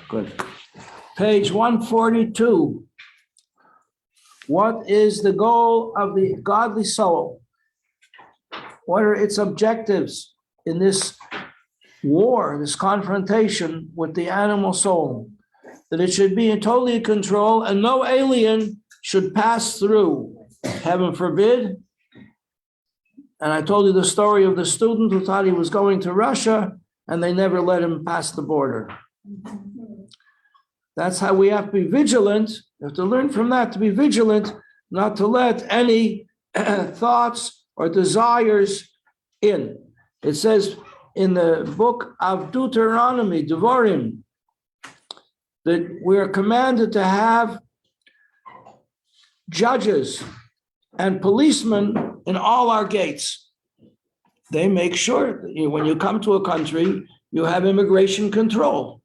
Good. Page 142. What is the goal of the godly soul? What are its objectives in this war, this confrontation with the animal soul? That it should be in totally control and no alien should pass through. Heaven forbid. And I told you the story of the student who thought he was going to Russia and they never let him pass the border. That's how we have to be vigilant. You have to learn from that to be vigilant, not to let any thoughts or desires in. It says in the book of Deuteronomy, Devarim, that we are commanded to have judges and policemen in all our gates. They make sure that when you come to a country, you have immigration control.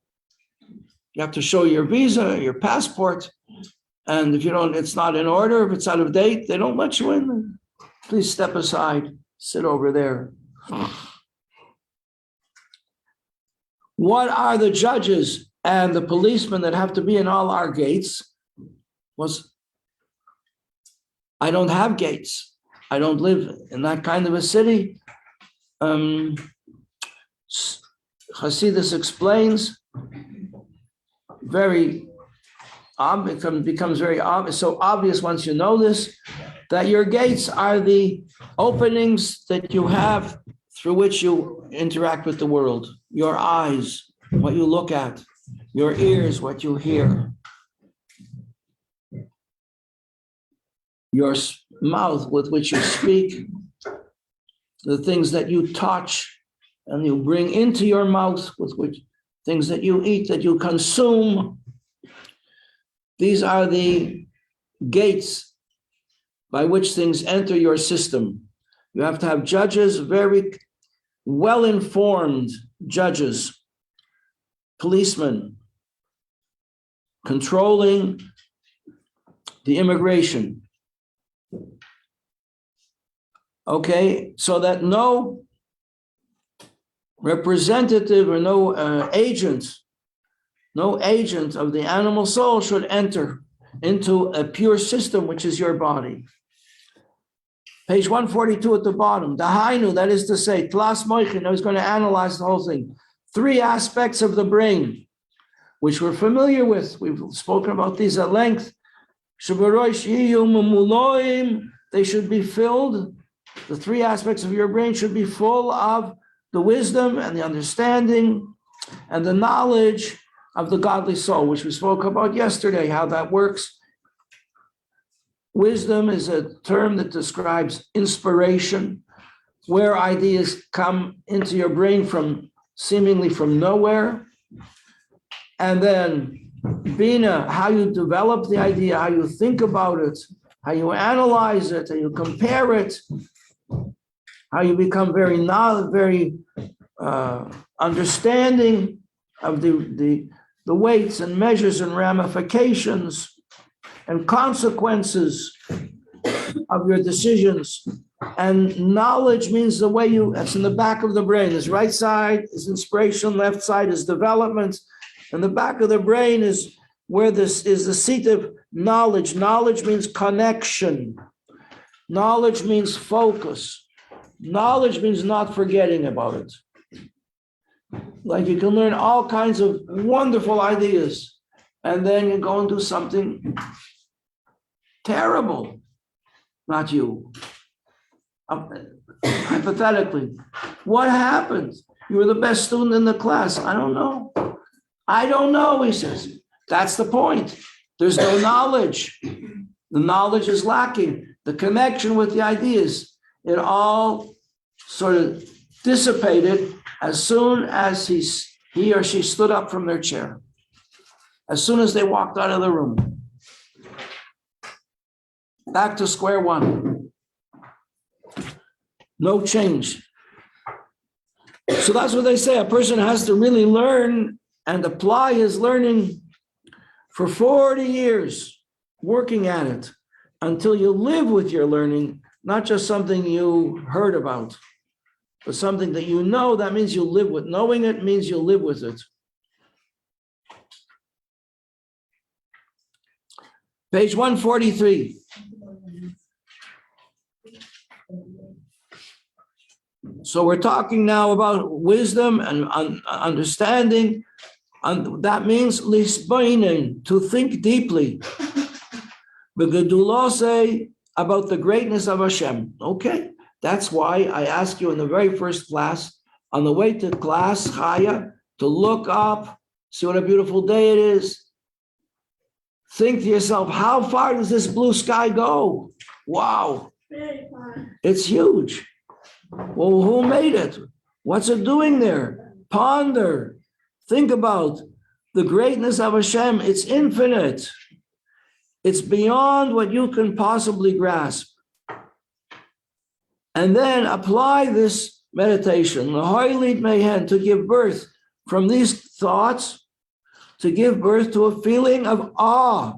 You have to show your visa, your passport, and if you don't, it's not in order, if it's out of date, they don't let you in. Please step aside, sit over there. What are the judges and the policemen that have to be in all our gates? I don't have gates. I don't live in that kind of a city. Hasidus explains very obvious, becomes very obvious, so obvious once you know this, that your gates are the openings that you have through which you interact with the world. Your eyes, what you look at, your ears, what you hear, your mouth with which you speak, the things that you touch and you bring into your mouth, with which things that you eat, that you consume. These are the gates by which things enter your system. You have to have judges, very well-informed judges, policemen, controlling the immigration. Okay, so that no representative or no agent of the animal soul should enter into a pure system, which is your body. Page 142 at the bottom. Dahainu, that is to say, tlas moichin, I was going to analyze the whole thing. 3 aspects of the brain, which we're familiar with. We've spoken about these at length. They should be filled. The 3 aspects of your brain should be full of the wisdom and the understanding and the knowledge of the godly soul, which we spoke about yesterday, how that works. Wisdom is a term that describes inspiration, where ideas come into your brain seemingly from nowhere. And then Bina, how you develop the idea, how you think about it, how you analyze it, how you compare it, how you become very understanding of the weights and measures and ramifications and consequences of your decisions. And knowledge means the way that's in the back of the brain. This right side is inspiration, left side is development. And the back of the brain is where this is the seat of knowledge. Knowledge means connection. Knowledge means focus. Knowledge means not forgetting about it. Like you can learn all kinds of wonderful ideas, and then you go and do something terrible. Not you. Hypothetically, what happened? You were the best student in the class. I don't know. I don't know, he says. That's the point. There's no knowledge. The knowledge is lacking. The connection with the ideas, it all sort of dissipated as soon as he or she stood up from their chair. As soon as they walked out of the room. Back to square one. No change. So that's what they say. A person has to really learn and apply his learning for 40 years, working at it until you live with your learning, not just something you heard about, but something that you know. That means you live with. Knowing it means you live with it. Page 143. So we're talking now about wisdom and understanding, and that means lisbainen, to think deeply. Say about the greatness of Hashem. Okay, that's why I asked you in the very first class, on the way to class, Chaya, to look up, see what a beautiful day it is. Think to yourself, how far does this blue sky go? Wow, it's huge. Well, who made it? What's it doing there? Ponder. Think about the greatness of Hashem. It's infinite. It's beyond what you can possibly grasp. And then apply this meditation, to give birth from these thoughts, to give birth to a feeling of awe.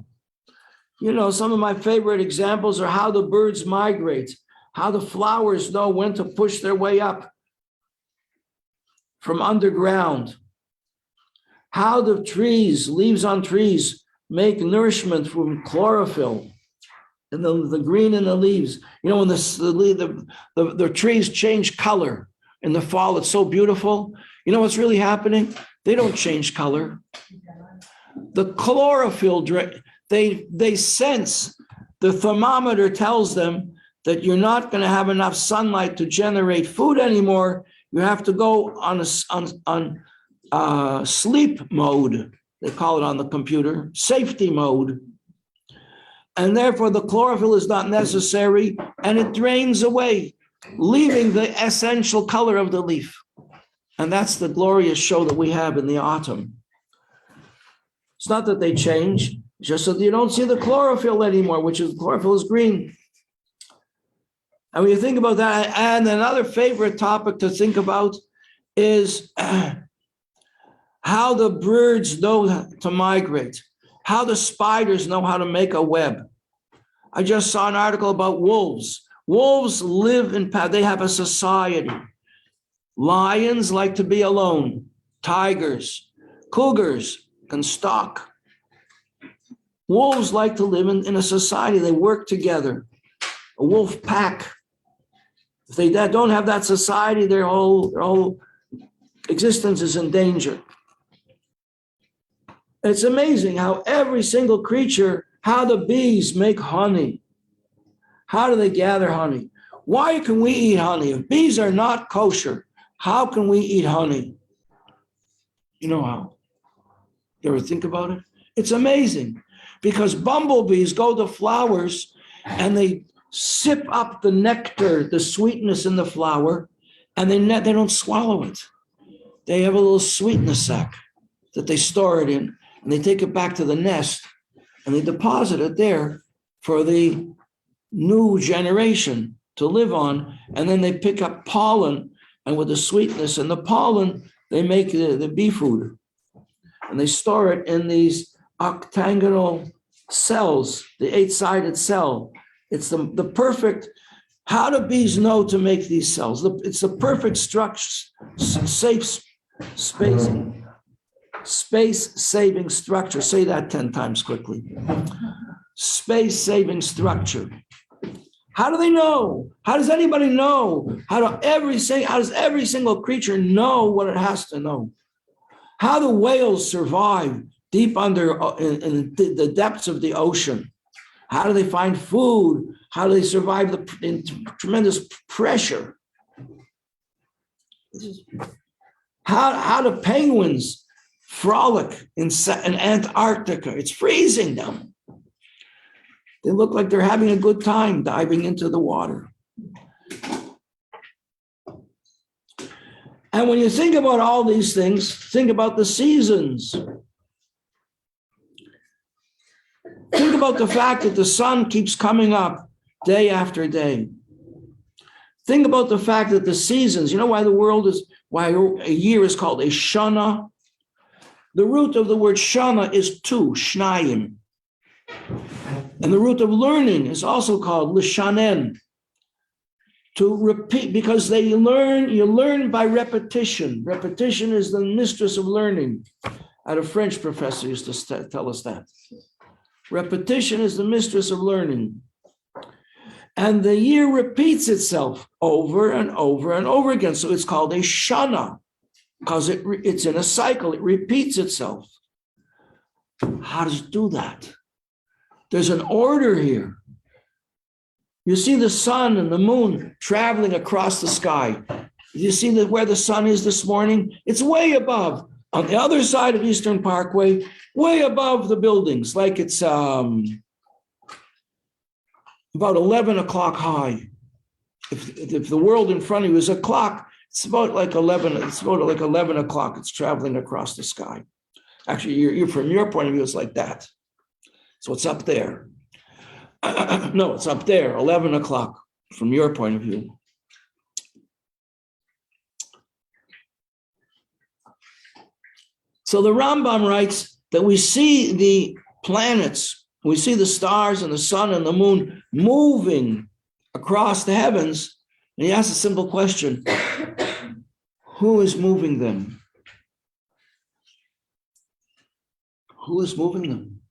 You know, some of my favorite examples are how the birds migrate, how the flowers know when to push their way up from underground, how the trees, leaves on trees, make nourishment from chlorophyll and the green in the leaves. You know, when the trees change color in the fall, it's so beautiful. You know what's really happening? They don't change color. The chlorophyll, they sense, the thermometer tells them that you're not going to have enough sunlight to generate food anymore. You have to go on sleep mode. They call it on the computer, safety mode. And therefore the chlorophyll is not necessary and it drains away, leaving the essential color of the leaf. And that's the glorious show that we have in the autumn. It's not that they change, just that you don't see the chlorophyll anymore, which is chlorophyll is green. And when you think about that, and another favorite topic to think about is how the birds know to migrate, how the spiders know how to make a web. I just saw an article about wolves. Wolves live they have a society. Lions like to be alone. Tigers, cougars can stalk. Wolves like to live in a society. They work together. A wolf pack. If they don't have that society, their whole existence is in danger. It's amazing how every single creature, how the bees make honey. How do they gather honey? Why can we eat honey? If bees are not kosher, how can we eat honey? You know how? You ever think about it? It's amazing because bumblebees go to flowers and they sip up the nectar, the sweetness in the flower, and they don't swallow it. They have a little sweetness sac that they store it in, and they take it back to the nest, and they deposit it there for the new generation to live on, and then they pick up pollen, and with the sweetness and the pollen, they make the bee food, and they store it in these octagonal cells, the 8-sided cell. It's the perfect, how do bees know to make these cells? It's the perfect structure, safe space-saving structure. Say that 10 times quickly. Space-saving structure. How do they know? How does anybody know? How does every single creature know what it has to know? How do whales survive deep under in the depths of the ocean? How do they find food? How do they survive in tremendous pressure? How do penguins frolic in Antarctica? It's freezing them. They look like they're having a good time diving into the water. And when you think about all these things, think about the seasons. Think about the fact that the sun keeps coming up day after day. Think about the fact that the seasons, you know why why a year is called a shana? The root of the word shana is two, shnayim. And the root of learning is also called lishanen, to repeat, because you learn by repetition. Repetition is the mistress of learning. I had a French professor used to tell us that. Repetition is the mistress of learning. And the year repeats itself over and over and over again. So it's called a shana, because it's in a cycle. It repeats itself. How does it do that? There's an order here. You see the sun and the moon traveling across the sky. You see where the sun is this morning? It's way above, on the other side of Eastern Parkway, way above the buildings, like it's about 11 o'clock high. If the world in front of you is a clock, it's about like 11. It's about like 11 o'clock. It's traveling across the sky. Actually, you're from your point of view, it's like that. So it's up there. No, it's up there, 11 o'clock from your point of view. So the Rambam writes that we see the planets, we see the stars and the sun and the moon moving across the heavens. And he asks a simple question: who is moving them? Who is moving them?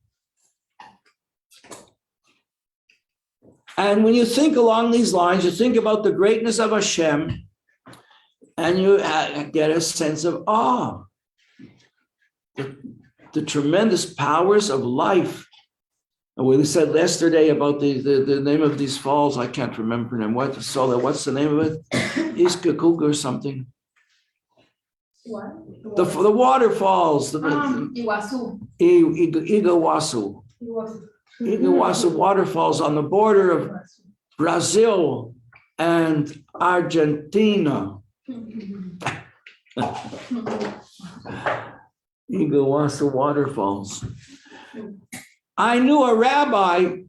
And when you think along these lines, you think about the greatness of Hashem, and you get a sense of awe. The tremendous powers of life. And we said yesterday about the name of these falls, I can't remember them. What's the name of it? Iskakug or something. What? The waterfalls. Iguazu. Iguazu. Iguazu waterfalls on the border of Brazil and Argentina. Iguazu waterfalls. I knew a rabbi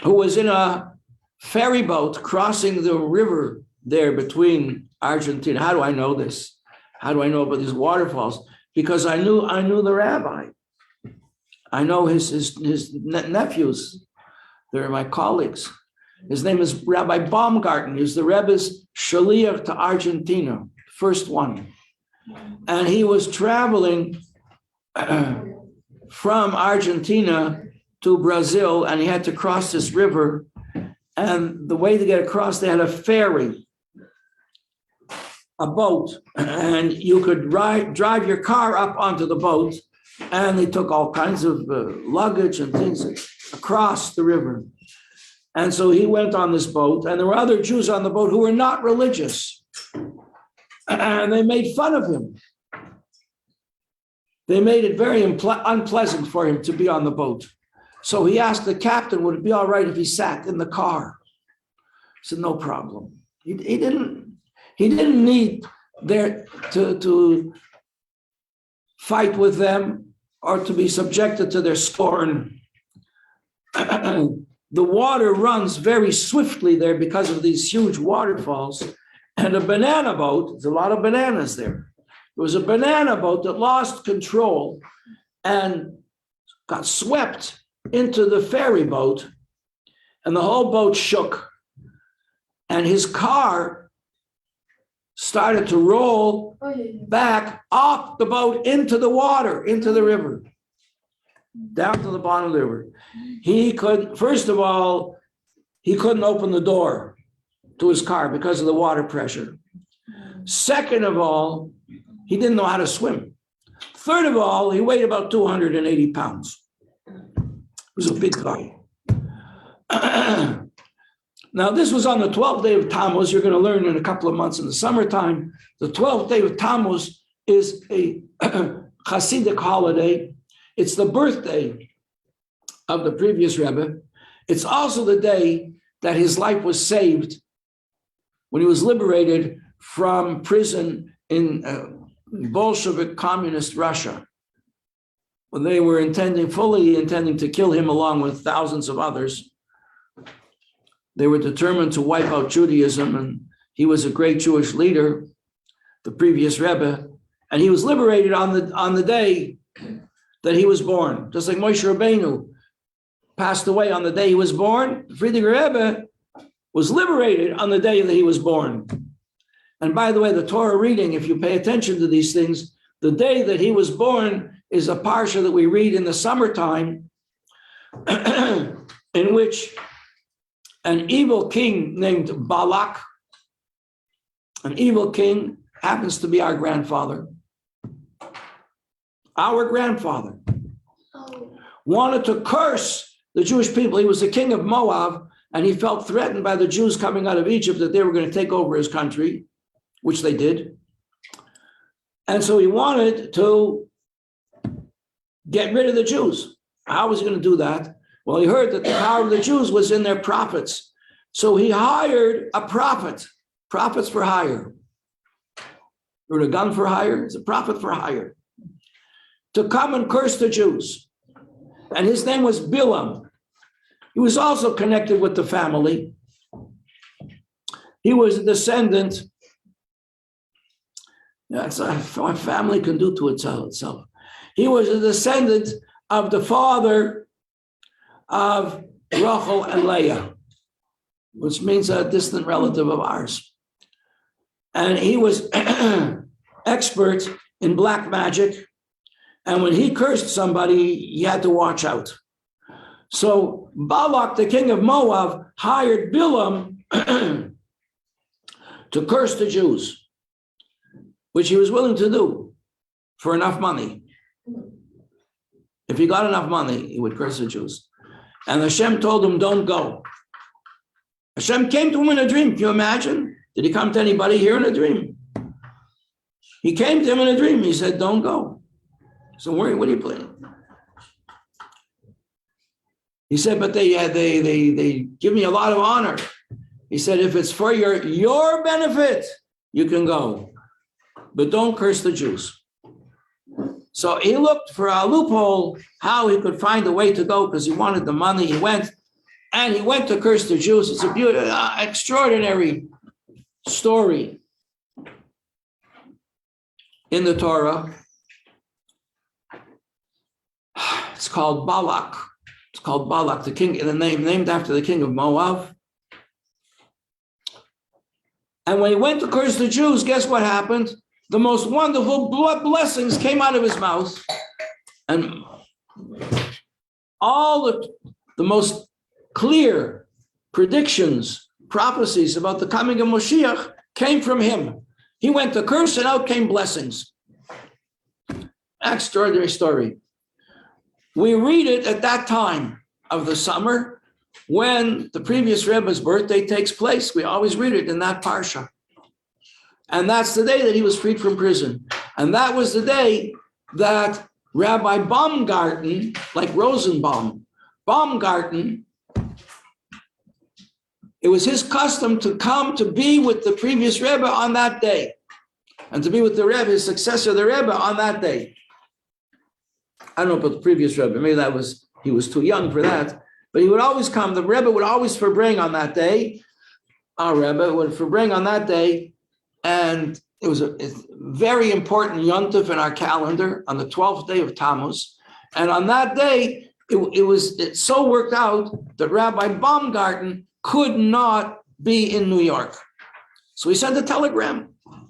who was in a ferry boat crossing the river there between Argentina. How do I know this? How do I know about these waterfalls? Because I knew the rabbi. I know his nephews. They're my colleagues. His name is Rabbi Baumgarten. He's the Rebbe's shaliach to Argentina, first one. And he was traveling from Argentina to Brazil, and he had to cross this river. And the way to get across, they had a ferry, a boat, and you could drive your car up onto the boat, and they took all kinds of luggage and things across the river. And so he went on this boat, and there were other Jews on the boat who were not religious, and they made fun of him. They made it very unpleasant for him to be on the boat. So he asked the captain, would it be all right if he sat in the car? He said, no problem. He didn't need there to fight with them or to be subjected to their scorn. The water runs very swiftly there because of these huge waterfalls. And a banana boat, there's a lot of bananas there. There was a banana boat that lost control and got swept into the ferry boat, and the whole boat shook. And his car started to roll back off the boat into the water, into the river, down to the bottom of the river. First of all, he couldn't open the door to his car because of the water pressure. Second of all, he didn't know how to swim. Third of all, he weighed about 280 pounds. He was a big guy. Now, this was on the 12th day of Tammuz. You're going to learn in a couple of months in the summertime. The 12th day of Tammuz is a Hasidic holiday. It's the birthday of the previous Rebbe. It's also the day that his life was saved when he was liberated from prison in Bolshevik communist Russia, when they were fully intending to kill him along with thousands of others. They were determined to wipe out Judaism, and he was a great Jewish leader, the previous Rebbe, and he was liberated on the day that he was born. Just like Moshe Rabbeinu passed away on the day he was born, the Friedrich Rebbe was liberated on the day that he was born. And by the way, the Torah reading, if you pay attention to these things, the day that he was born is a parsha that we read in the summertime in which an evil king named Balak, an evil king, happens to be our grandfather. Our grandfather wanted to curse the Jewish people. He was the king of Moab, and he felt threatened by the Jews coming out of Egypt that they were going to take over his country, which they did. And so he wanted to get rid of the Jews. How was he going to do that? Well, he heard that the power of the Jews was in their prophets. So he hired a prophet, prophets for hire. Or a gun for hire, it's a prophet for hire, to come and curse the Jews. And his name was Bilam. He was also connected with the family. He was a descendant. That's what a family can do to itself. He was a descendant of the father of Rachel and Leah, which means a distant relative of ours. And he was expert in black magic. And when he cursed somebody, you had to watch out. So Balak, the king of Moab, hired Bilam to curse the Jews, which he was willing to do for enough money. If he got enough money, he would curse the Jews. And Hashem told him, don't go. Hashem came to him in a dream. Can you imagine? Did he come to anybody here in a dream? He came to him in a dream. He said, don't go. So what are you planning? He said, but they give me a lot of honor. He said, if it's for your benefit, you can go, but don't curse the Jews. So he looked for a loophole, how he could find a way to go, because he wanted the money. He went to curse the Jews. It's a beautiful, extraordinary story in the Torah. It's called Balak. It's called Balak, the king, the name named after the king of Moab. And when he went to curse the Jews, guess what happened? The most wonderful blessings came out of his mouth. And all the most clear predictions, prophecies about the coming of Moshiach came from him. He went to curse and out came blessings. Extraordinary story. We read it at that time of the summer when the previous Rebbe's birthday takes place. We always read it in that parsha. And that's the day that he was freed from prison. And that was the day that Rabbi Baumgarten, like Rosenbaum, Baumgarten, it was his custom to come to be with the previous Rebbe on that day and to be with the Rebbe, his successor, the Rebbe, on that day. I don't know about the previous Rebbe, maybe he was too young for that, but he would always come. The Rebbe would always verbring on that day. Our Rebbe would verbring on that day, and it was a very important yontif in our calendar on the 12th day of Tammuz. And on that day, it so worked out that Rabbi Baumgarten could not be in New York. So he sent a telegram, and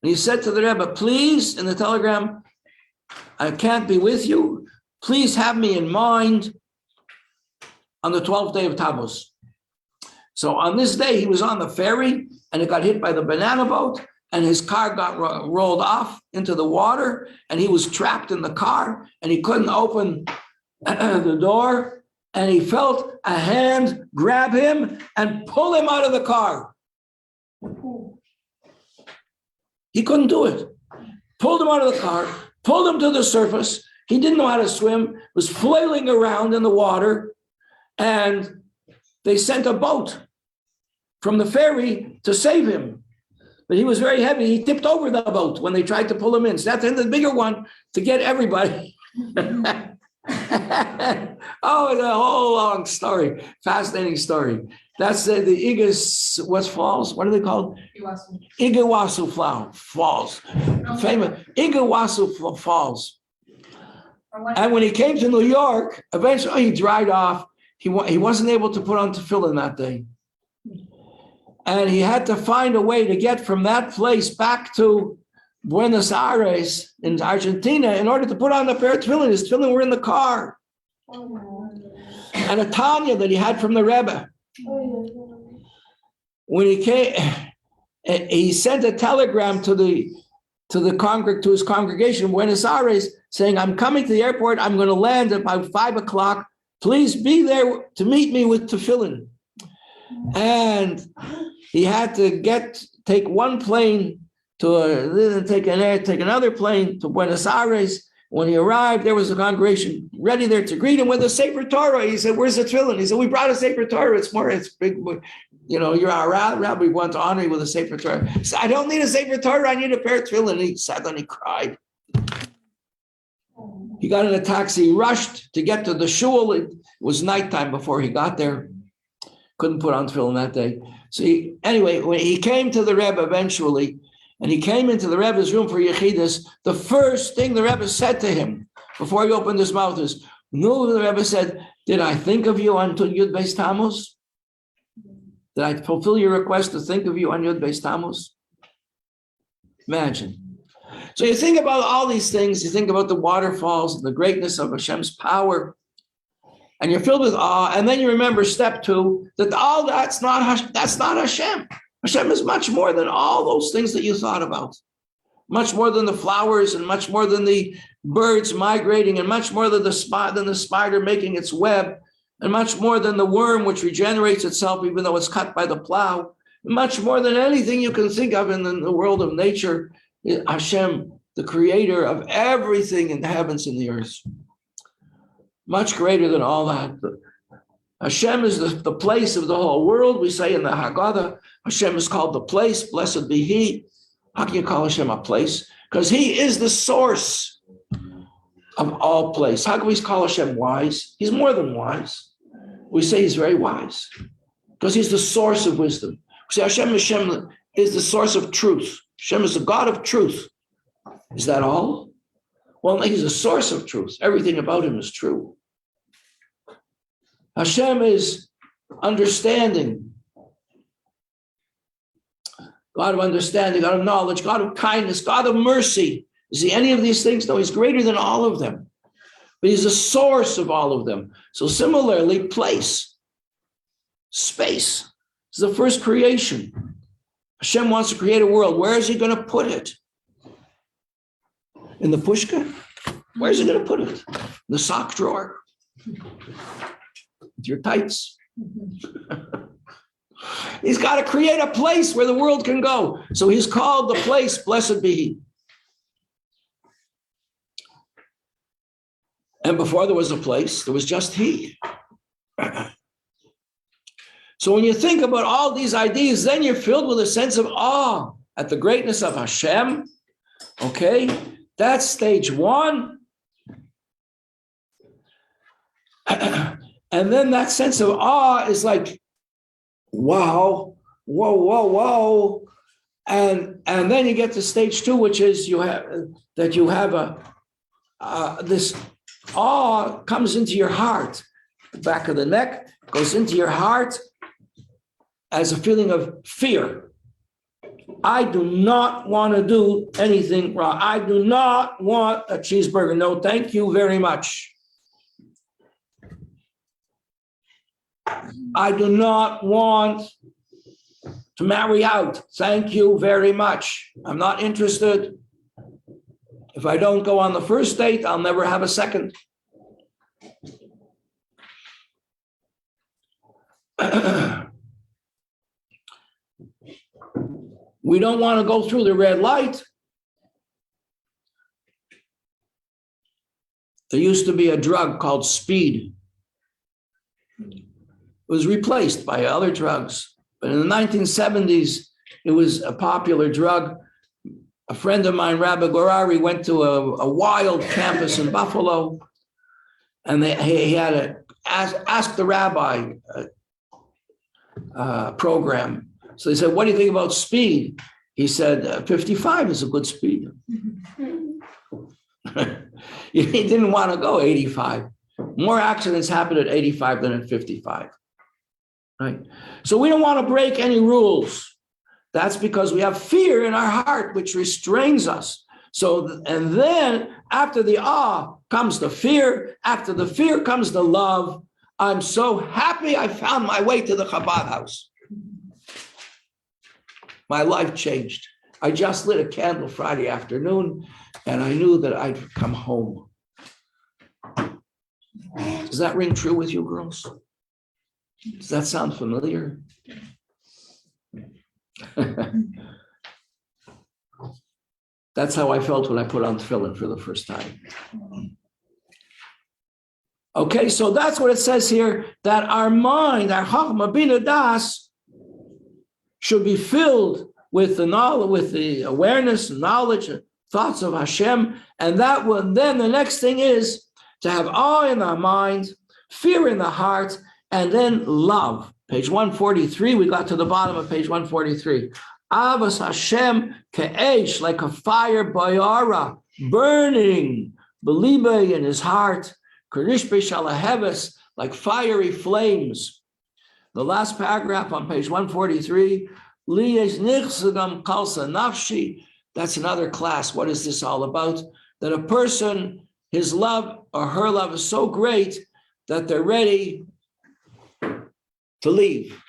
he said to the Rebbe, please, in the telegram, I can't be with you. Please have me in mind on the 12th day of Tammuz. So on this day, he was on the ferry and it got hit by the banana boat and his car got rolled off into the water and he was trapped in the car and he couldn't open the door and he felt a hand grab him and pull him out of the car. He couldn't do it. Pulled him out of the car, pulled him to the surface. He didn't know how to swim, was flailing around in the water, and they sent a boat from the ferry to save him. But he was very heavy. He tipped over the boat when they tried to pull him in. So that's the bigger one to get everybody. Oh, the whole long story. Fascinating story. That's the Igas, what's falls? What are they called? Iguazu Falls. Famous Iguazu Falls. And when he came to New York, eventually he dried off. He wasn't able to put on tefillin that day. And he had to find a way to get from that place back to Buenos Aires in Argentina in order to put on the pair of tefillin. His tefillin were in the car. And a Tanya that he had from the Rebbe. When he came, he sent a telegram to his congregation in Buenos Aires saying, I'm coming to the airport. I'm going to land at about 5 o'clock. Please be there to meet me with tefillin. And he had to take one plane take another plane to Buenos Aires. When he arrived, there was a congregation ready there to greet him with a Sefer Torah. He said, where's the tefillin? He said, we brought a Sefer Torah. It's big. You're our rabbi. We want to honor you with a Sefer Torah. He said, I don't need a Sefer Torah. I need a pair of tefillin. And he sat down and he cried. He got in a taxi, he rushed to get to the shul. It was nighttime before he got there. Couldn't put on tefillin that day. So anyway, when he came to the Rebbe eventually, and he came into the Rebbe's room for Yechidus, the first thing the Rebbe said to him before he opened his mouth is, no, the Rebbe said, did I think of you on Yud Beis Tammuz? Did I fulfill your request to think of you on Yud Beis Tammuz? Imagine. So you think about all these things, you think about the waterfalls and the greatness of Hashem's power, and you're filled with awe, and then you remember step 2, that all that's not Hashem. Hashem is much more than all those things that you thought about. Much more than the flowers, and much more than the birds migrating, and much more than the spider making its web, and much more than the worm which regenerates itself even though it's cut by the plow. Much more than anything you can think of in the world of nature, Hashem, the creator of everything in the heavens and the earth. Much greater than all that. Hashem is the place of the whole world. We say in the Haggadah, Hashem is called the place, blessed be he. How can you call Hashem a place? Because he is the source of all place. How can we call Hashem wise? He's more than wise. We say he's very wise because he's the source of wisdom. We say Hashem is the source of truth. Hashem is the God of truth. Is that all? Well, he's the source of truth. Everything about him is true. Hashem is understanding, God of understanding, God of knowledge, God of kindness, God of mercy. Is he any of these things? No, he's greater than all of them. But he's the source of all of them. So similarly, place, space is the first creation. Hashem wants to create a world. Where is he going to put it? In the pushka? Where is he going to put it? In the sock drawer? With your tights? He's got to create a place where the world can go. So he's called the place, blessed be he. And before there was a place, there was just he. So when you think about all these ideas, then you're filled with a sense of awe at the greatness of Hashem. Okay, that's stage 1. And then that sense of awe is like, wow, whoa, whoa, whoa. And then you get to stage 2, which is this awe comes into your heart. The back of the neck goes into your heart as a feeling of fear. I do not want to do anything wrong. I do not want a cheeseburger. No, thank you very much. I do not want to marry out. Thank you very much. I'm not interested. If I don't go on the first date, I'll never have a second. We don't want to go through the red light. There used to be a drug called speed. It was replaced by other drugs. But in the 1970s, it was a popular drug. A friend of mine, Rabbi Gorari, went to a wild campus in Buffalo, and he had to ask the rabbi program. So they said, what do you think about speed? He said, 55 is a good speed. He didn't want to go 85. More accidents happen at 85 than at 55. Right? So we don't want to break any rules. That's because we have fear in our heart, which restrains us. So, and then after the awe comes the fear. After the fear comes the love. I'm so happy I found my way to the Chabad house. My life changed. I just lit a candle Friday afternoon, and I knew that I'd come home. Does that ring true with you, girls? Does that sound familiar? That's how I felt when I put on tefillin for the first time. Okay, so that's what it says here, that our mind, our Chachma Bina Das, should be filled with the knowledge, with the awareness and knowledge and thoughts of Hashem. And that will, then the next thing is to have awe in our mind, fear in the heart, and then love. Page 143, we got to the bottom of page 143. Avas Hashem ke'esh, like a fire bayara, burning, belibe in his heart, Karish B'Shalaheves, like fiery flames. The last paragraph on page 143, Liyes Nichsagam Kalsa Nafshi. That's another class. What is this all about? That a person, his love or her love is so great that they're ready to leave.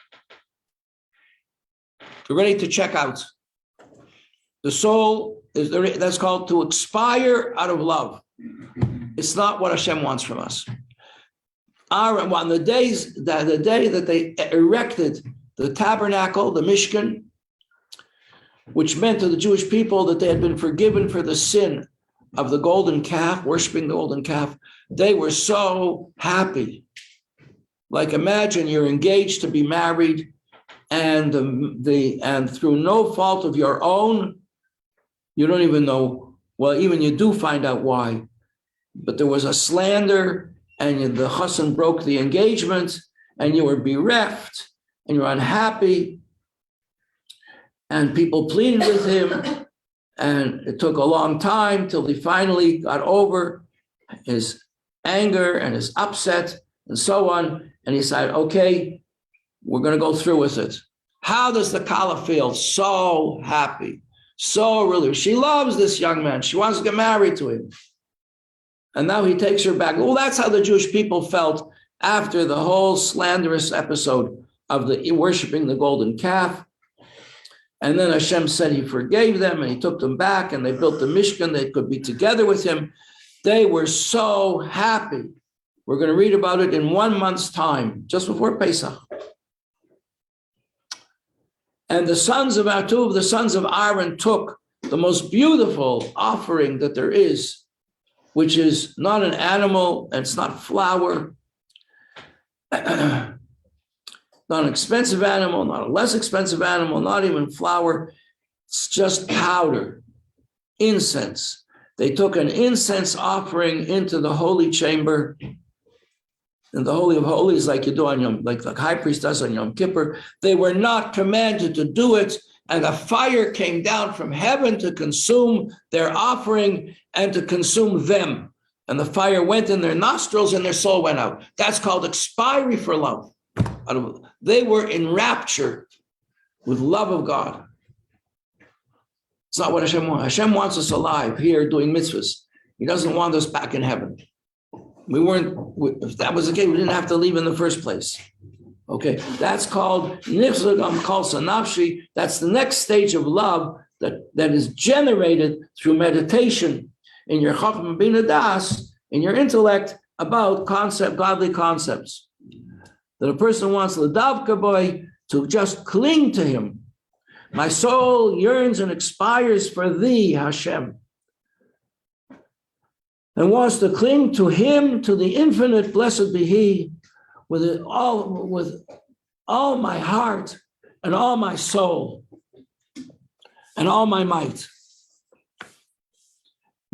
They're ready to check out. The soul is, that's called to expire out of love. It's not what Hashem wants from us. On the day that they erected the tabernacle, the Mishkan, which meant to the Jewish people that they had been forgiven for the sin of the golden calf, worshiping the golden calf, they were so happy. Like imagine you're engaged to be married, and through no fault of your own, you don't even know, well, even you do find out why, but there was a slander, and the chassan broke the engagement, and you were bereft, and you're unhappy, and people pleaded with him, and it took a long time till he finally got over his anger and his upset and so on, and he said, okay, we're going to go through with it. How does the Kala feel? So happy, so relieved. She loves this young man. She wants to get married to him. And now he takes her back. Well, that's how the Jewish people felt after the whole slanderous episode of the worshiping the golden calf. And then Hashem said he forgave them, and he took them back, and they built the Mishkan. They could be together with him. They were so happy. We're going to read about it in 1 month's time, just before Pesach. And the sons of Atuv, the sons of Aaron, took the most beautiful offering that there is, which is not an animal, and it's not flour, not an expensive animal, not a less expensive animal, not even flour. It's just powder, incense. They took an incense offering into the holy chamber, in the Holy of Holies, like you do on Yom, like the high priest does on Yom Kippur. They were not commanded to do it, and a fire came down from heaven to consume their offering and to consume them. And the fire went in their nostrils and their soul went out. That's called expiry for love. They were enraptured with love of God. It's not what Hashem wants. Hashem wants us alive here doing mitzvahs. He doesn't want us back in heaven. If that was the case, we didn't have to leave in the first place. Okay, that's called Nifzagam Kalsa Nafshi. That's the next stage of love that is generated through meditation in your Chachma Bina Das, in your intellect, about godly concepts. That a person wants L'davka boy to just cling to him. My soul yearns and expires for thee, Hashem. And wants to cling to him, to the infinite, blessed be he, with all my heart and all my soul and all my might.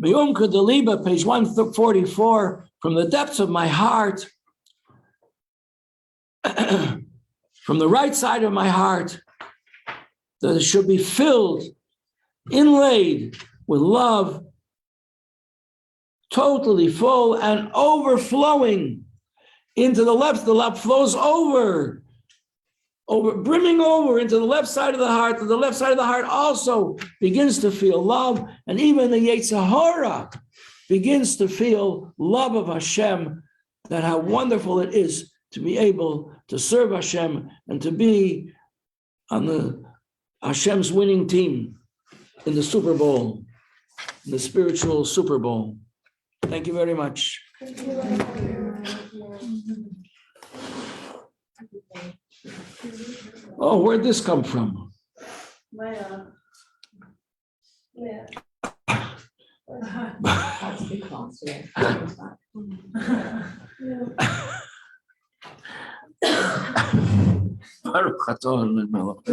Me'umka Deliba, page 144, from the depths of my heart, from the right side of my heart, that it should be filled, inlaid with love, totally full and overflowing into the left. The love flows over brimming over into the left side of the heart, and the left side of the heart also begins to feel love, and even the Yetzer Hara begins to feel love of Hashem, that how wonderful it is to be able to serve Hashem and to be on the Hashem's winning team in the Super Bowl, in the spiritual Super Bowl. Thank you very much. Oh, where'd this come from? Baruch atah Eloheinu.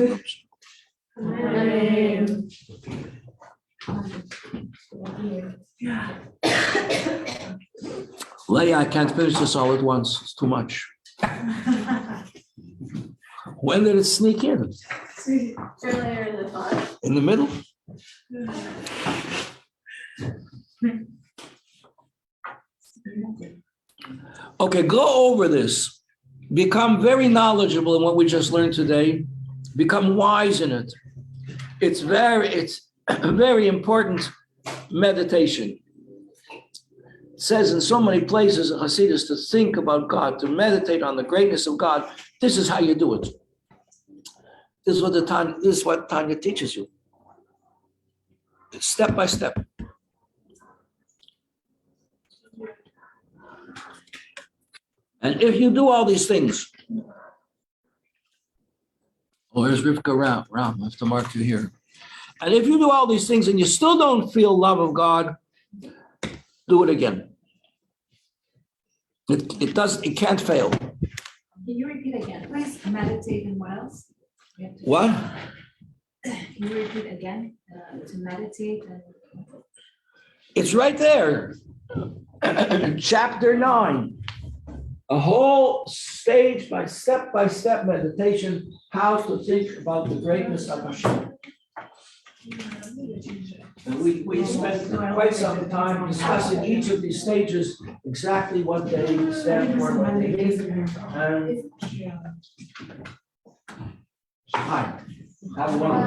Leah, I can't finish this all at once. It's too much. When did it sneak in? Earlier in the thought. In the middle? Okay, go over this. Become very knowledgeable in what we just learned today. Become wise in it. It's a very important meditation. It says in so many places in Hasidus to think about God, to meditate on the greatness of God. This is how you do it. This is what Tanya teaches you. Step by step. And if you do all these things, here's Rivka Ram. I have to mark you here. And if you do all these things and you still don't feel love of God, do it again. It can't fail. Can you repeat again, please? Meditate and what else? What? Can you repeat again to meditate? It's right there. Chapter 9. A whole stage by step meditation, how to think about the greatness of Hashem. And we spent quite some time discussing each of these stages, exactly what they stand for, what they mean. Hi. Have a wonderful